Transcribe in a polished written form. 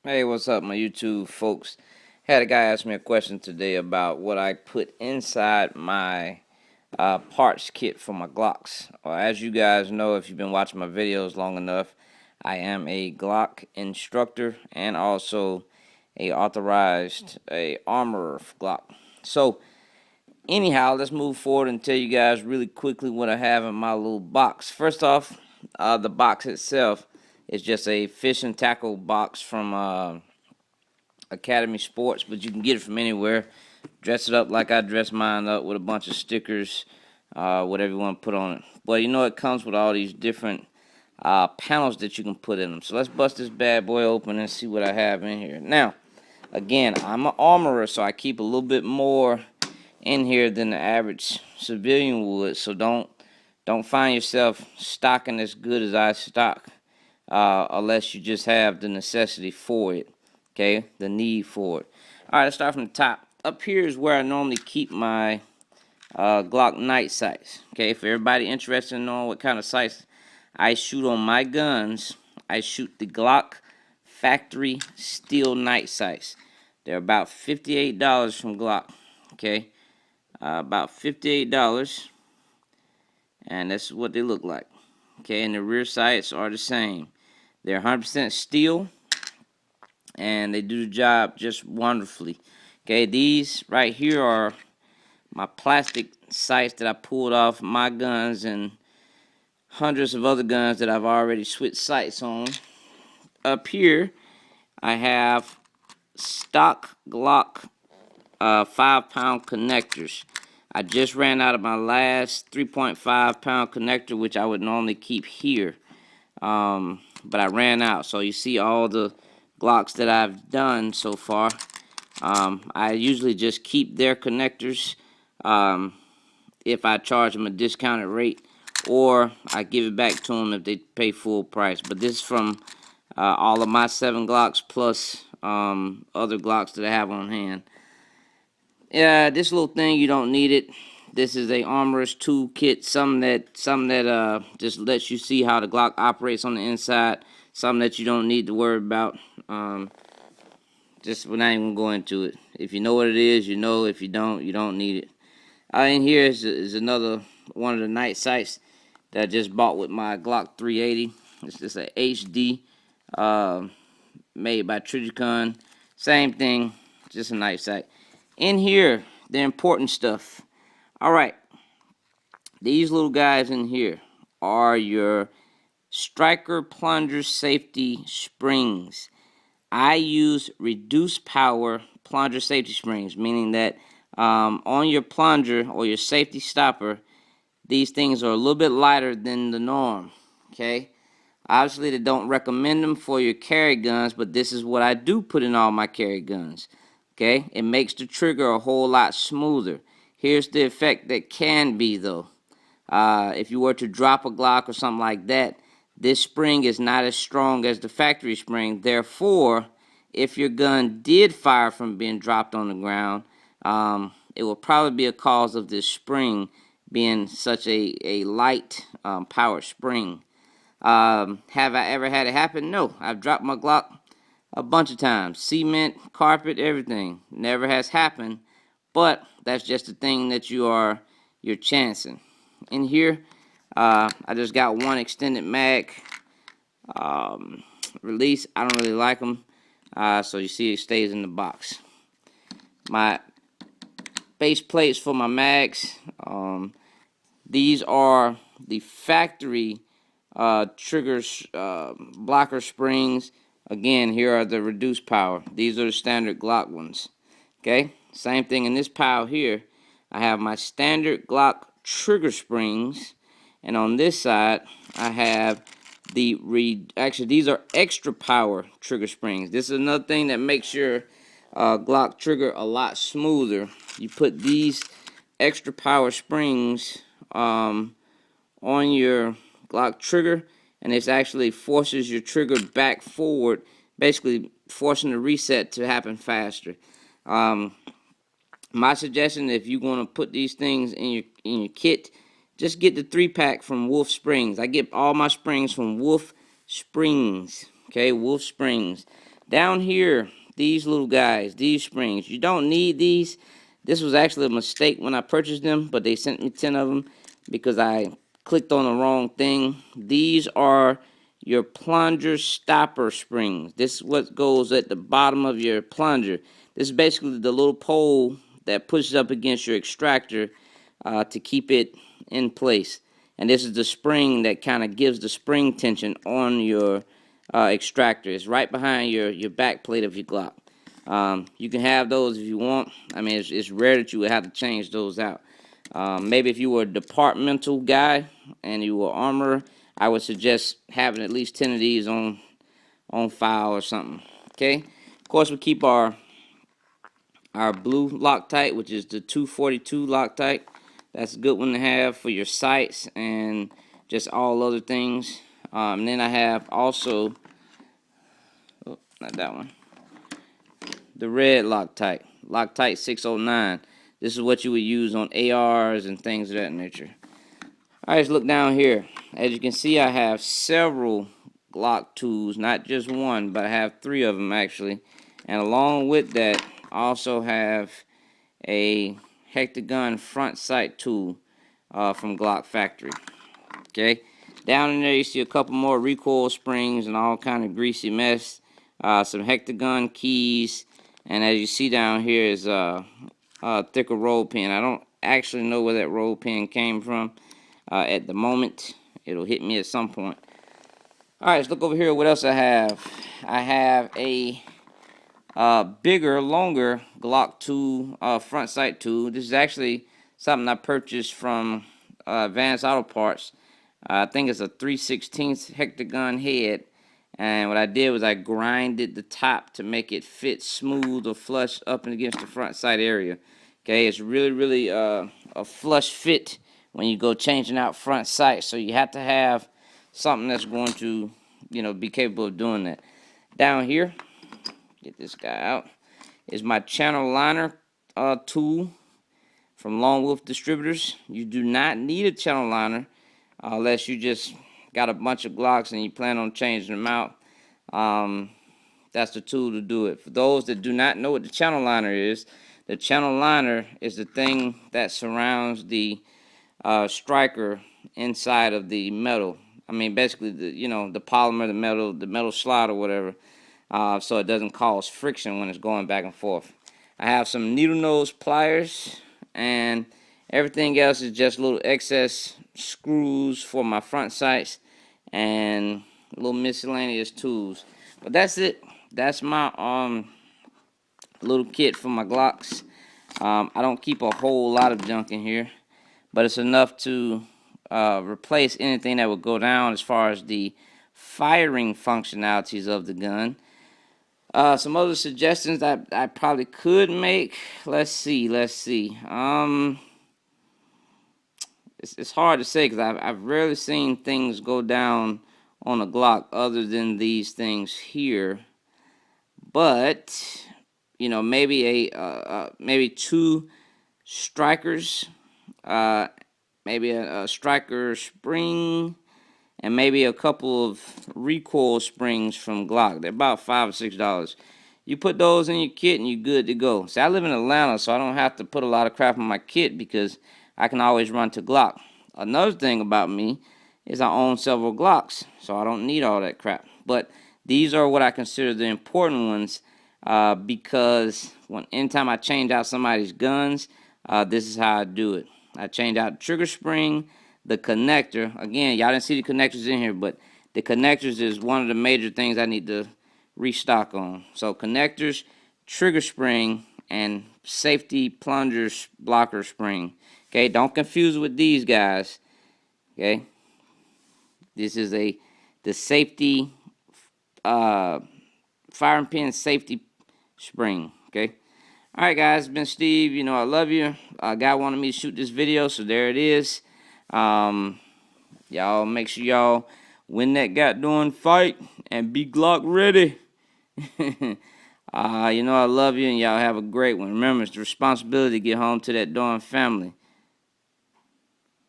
Hey, what's up, my YouTube folks? Had a guy ask me a question today about what I put inside my parts kit for my Glocks. As you guys know, if you've been watching my videos long enough, I am a Glock instructor and also a authorized armorer for Glock. So, anyhow, let's move forward and tell you guys really quickly what I have in my little box. First off, the box itself is just a fish and tackle box from Academy Sports, but you can get it from anywhere. Dress it up like I dress mine up with a bunch of stickers, whatever you want to put on it. But you know, it comes with all these different panels that you can put in them. So let's bust this bad boy open and see what I have in here. Now, again, I'm an armorer, so I keep a little bit more in here than the average civilian would. So don't find yourself stocking as good as I stock, unless you just have the necessity for it. Okay, the need for it. All right, let's start from the top. Up here is where I normally keep my Glock night sights. Okay, for everybody interested in knowing what kind of sights I shoot on my guns, I shoot the Glock factory steel night sights. They're about $58 from Glock. Okay, about $58, and that's what they look like. Okay, and the rear sights are the same. They're 100% steel, and they do the job just wonderfully. Okay, these right here are my plastic sights that I pulled off my guns and hundreds of other guns that I've already switched sights on. Up here, I have stock Glock 5-pound connectors. I just ran out of my last 3.5-pound connector, which I would normally keep here, but I ran out. So you see all the Glocks that I've done so far. I usually just keep their connectors if I charge them a discounted rate, or I give it back to them if they pay full price. But this is from all of my 7 Glocks plus other Glocks that I have on hand. Yeah, this little thing, you don't need it. This is a armorer's toolkit, something that just lets you see how the Glock operates on the inside. Something that you don't need to worry about. Just we're not even going to go into it. If you know what it is, you know. If you don't, you don't need it. In here is another one of the night sights that I just bought with my Glock 380. It's just a HD, made by Trijicon. Same thing, just a night sight. In here, the important stuff. All right, these little guys in here are your striker plunger safety springs. I use reduced power plunger safety springs, meaning that on your plunger or your safety stopper, these things are a little bit lighter than the norm. Okay, obviously they don't recommend them for your carry guns, but this is what I do put in all my carry guns. Okay, it makes the trigger a whole lot smoother. Here's the effect that can be, though. If you were to drop a Glock or something like that, this spring is not as strong as the factory spring. Therefore, if your gun did fire from being dropped on the ground, it will probably be a cause of this spring being such a light power spring. Have I ever had it happen? No. I've dropped my Glock a bunch of times. Cement, carpet, everything. Never has happened. But that's just the thing that you're chancing. In here, I just got one extended mag release. I don't really like them. So you see it stays in the box. My base plates for my mags. These are the factory triggers, blocker springs. Again, here are the reduced power. These are the standard Glock ones. Okay, same thing in this pile here. I have my standard Glock trigger springs, and on this side I have actually these are extra power trigger springs. This is another thing that makes your Glock trigger a lot smoother. You put these extra power springs on your Glock trigger, and it actually forces your trigger back forward, basically forcing the reset to happen faster. My suggestion, if you're going to put these things in your kit, just get the 3-pack from Wolf Springs. I get all my springs from Wolf Springs. Okay, Wolf Springs. Down here, these little guys, these springs, you don't need these. This was actually a mistake when I purchased them, but they sent me 10 of them because I clicked on the wrong thing. These are your plunger stopper springs. This is what goes at the bottom of your plunger. This is basically the little pole that pushes up against your extractor to keep it in place. And this is the spring that kind of gives the spring tension on your extractor. It's right behind your back plate of your Glock. You can have those if you want. I mean, it's rare that you would have to change those out. Maybe if you were a departmental guy and you were armorer, I would suggest having at least 10 of these on file or something. Okay. Of course, we keep our blue Loctite, which is the 242 Loctite. That's a good one to have for your sights and just all other things. And then I have also, oh, not that one, the red Loctite, Loctite 609. This is what you would use on ARs and things of that nature. All right, let's look down here. As you can see, I have several Glock tools, not just one, but I have 3 of them actually. And along with that, I also have a hectagon front sight tool from Glock Factory. Okay, down in there you see a couple more recoil springs and all kind of greasy mess. Some hectagon keys, and as you see down here is a thicker roll pin. I don't actually know where that roll pin came from at the moment. It'll hit me at some point. All right, let's look over here. What else I have? I have a bigger, longer Glock tool, front sight tool. This is actually something I purchased from Advanced Auto Parts. I think it's a 3/16 hectagon head. And what I did was I grinded the top to make it fit smooth or flush up and against the front sight area. Okay, it's really a flush fit when you go changing out front sight. So you have to have something that's going to, be capable of doing that. Down here, get this guy out, is my channel liner tool from Lone Wolf Distributors. You do not need a channel liner unless you just got a bunch of Glocks and you plan on changing them out. That's the tool to do it. For those that do not know what the channel liner is, the channel liner is the thing that surrounds the striker inside of the metal. I mean, basically the polymer, the metal slot or whatever, so it doesn't cause friction when it's going back and forth. I have some needle nose pliers, and everything else is just little excess screws for my front sights and little miscellaneous tools. But that's it. That's my little kit for my Glocks. I don't keep a whole lot of junk in here, but it's enough to replace anything that would go down as far as the firing functionalities of the gun. Some other suggestions that I probably could make. Let's see. It's hard to say because I've rarely seen things go down on a Glock other than these things here. But maybe maybe 2 strikers, maybe a striker spring, and maybe a couple of recoil springs from Glock. They're about $5 or $6. You put those in your kit and you're good to go. See, I live in Atlanta, so I don't have to put a lot of crap in my kit because I can always run to Glock. Another thing about me is I own several Glocks, so I don't need all that crap. But these are what I consider the important ones because anytime I change out somebody's guns, this is how I do it. I change out the trigger spring, the connector. Again, y'all didn't see the connectors in here, but the connectors is one of the major things I need to restock on. So connectors, trigger spring, and safety plungers blocker spring. Okay, don't confuse with these guys. Okay, this is the safety firing pin safety spring. Okay. All right, guys, it's been Steve. I love you. God wanted me to shoot this video, so there it is. Y'all make sure y'all win that goddamn fight and be Glock ready. I love you, and y'all have a great one. Remember, it's the responsibility to get home to that darn family.